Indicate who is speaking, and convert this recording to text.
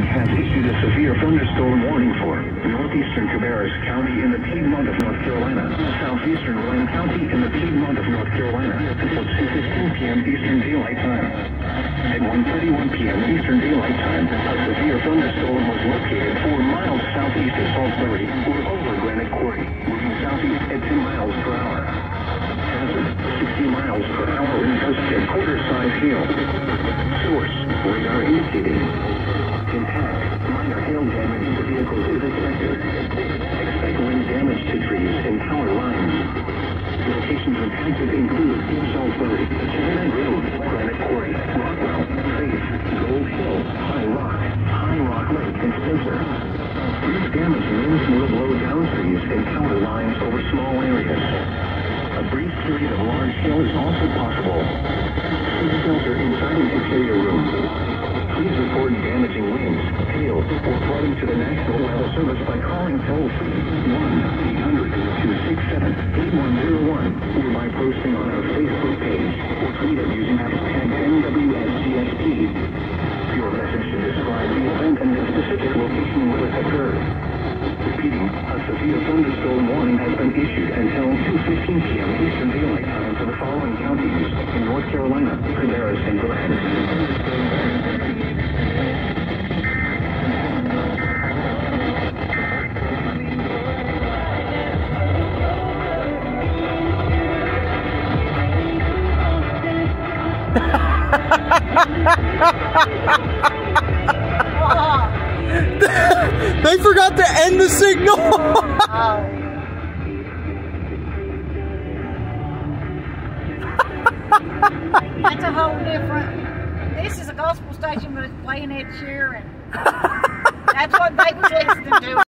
Speaker 1: has issued a severe thunderstorm warning for northeastern Cabarrus County in the Piedmont of North Carolina, southeastern Lyon County in the Piedmont of North Carolina until 2:15 p.m. Eastern Daylight Time. At 1:31 p.m. Eastern Daylight Time, a severe thunderstorm was located 4 miles southeast of Salisbury or over Granite Quarry, moving southeast at 10 miles per hour. Hazard, 60 miles per hour in gust at quarter-size hail. Source, radar indicating. Impact, minor hail damage to vehicles is expected. Expect wind damage to trees and power lines. Locations impacted include Salisbury, Chestnut Road, Granite Quarry, Rockwell, Faith, Gold Hill, High Rock Lake, and Spencer. These damaged winds will blow down trees and power lines over small areas. A brief period of large hail is also possible. Seek shelter inside an exterior room. Please report damaging winds, hail, or flooding to the National Weather Service by calling toll-free 1-800-267-8101 or by posting on our Facebook page or tweet it using hashtag NWSCST. Your message should describe the event and the specific location where it occurred. Repeating, a severe thunderstorm warning has been issued until 2:15 p.m. Eastern Daylight Time for the following counties in North Carolina, Cabarrus, and Glenn.
Speaker 2: They forgot to end the signal.
Speaker 3: That's a whole different. This is a gospel station, but it's playing Ed Sheeran. That's what they was listening to.